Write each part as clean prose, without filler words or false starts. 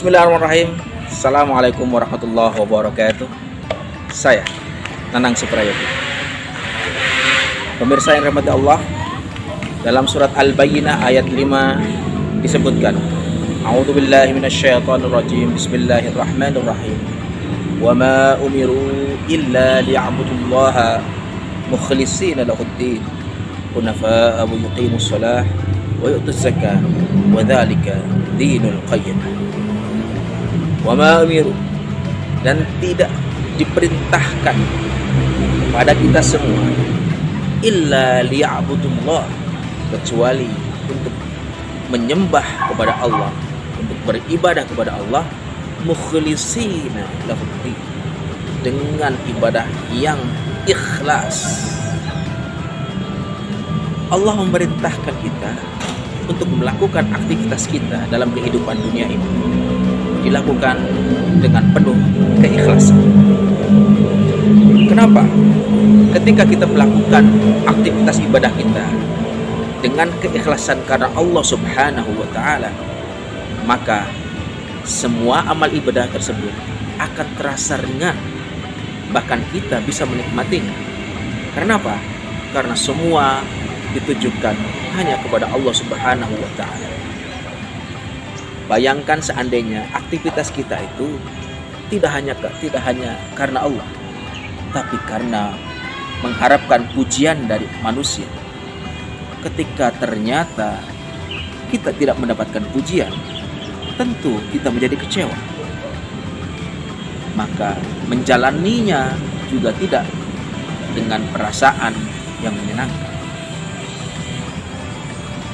Bismillahirrahmanirrahim. Assalamualaikum warahmatullahi wabarakatuh. Saya Nanang Suprayogi. Pemirsa yang dirahmati Allah, dalam surat Al-Bayyinah ayat 5 disebutkan, A'udzubillahi minasyaitonirrajim. Bismillahirrahmanirrahim. Wa ma umiru illa liya'budullaha mukhlishina lahuddin hunafa'a wa yuqimus shalah wa yu'tuz zakah wa dzalika dinul qayyim. Wa ma umiru, dan tidak diperintahkan pada kita semua illa liya'budullah, kecuali untuk menyembah kepada Allah, untuk beribadah kepada Allah, mukhlishina lahuddin, dengan ibadah yang ikhlas. Allah memerintahkan kita untuk melakukan aktivitas kita dalam kehidupan dunia ini dilakukan dengan penuh keikhlasan. Kenapa? Ketika kita melakukan aktivitas ibadah kita dengan keikhlasan karena Allah Subhanahu wa Ta'ala, maka semua amal ibadah tersebut akan terasa ringan, bahkan kita bisa menikmatinya. Karena apa? Karena semua ditujukan hanya kepada Allah Subhanahu wa Ta'ala. Bayangkan seandainya aktivitas kita itu tidak hanya karena Allah, tapi karena mengharapkan pujian dari manusia. Ketika ternyata kita tidak mendapatkan pujian, tentu kita menjadi kecewa. Maka menjalaninya juga tidak dengan perasaan yang menyenangkan.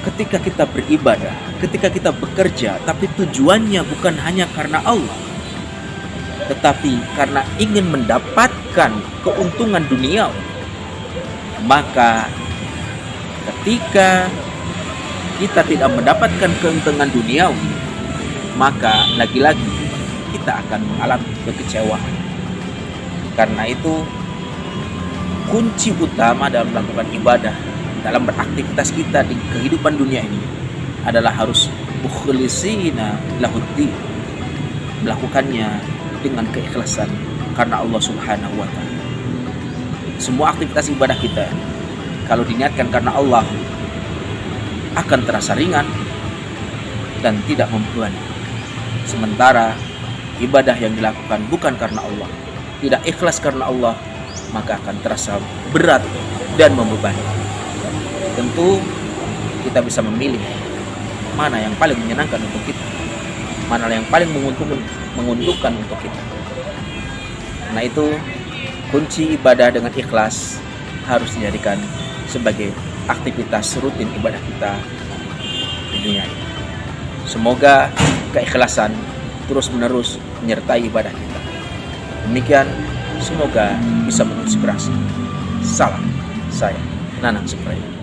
Ketika kita beribadah, ketika kita bekerja, tapi tujuannya bukan hanya karena Allah, tetapi karena ingin mendapatkan keuntungan dunia, maka ketika kita tidak mendapatkan keuntungan duniawi, maka lagi-lagi kita akan mengalami kekecewaan. Karena itu, kunci utama dalam melakukan ibadah, dalam beraktivitas kita di kehidupan dunia ini adalah harus mukhlishina lahuddin, melakukannya dengan keikhlasan karena Allah Subhanahu wa Ta'ala. Semua aktivitas ibadah kita kalau diniatkan karena Allah akan terasa ringan dan tidak membebani. Sementara ibadah yang dilakukan bukan karena Allah, tidak ikhlas karena Allah, maka akan terasa berat dan membebani. Tentu kita bisa memilih mana yang paling menyenangkan untuk kita, mana yang paling menguntungkan untuk kita. Karena itu kunci ibadah dengan ikhlas harus dijadikan sebagai aktivitas rutin ibadah kita di dunia ini. Semoga keikhlasan terus-menerus menyertai ibadah kita. Demikian, semoga bisa menginspirasi. Salam, saya Nanang Suprayogi.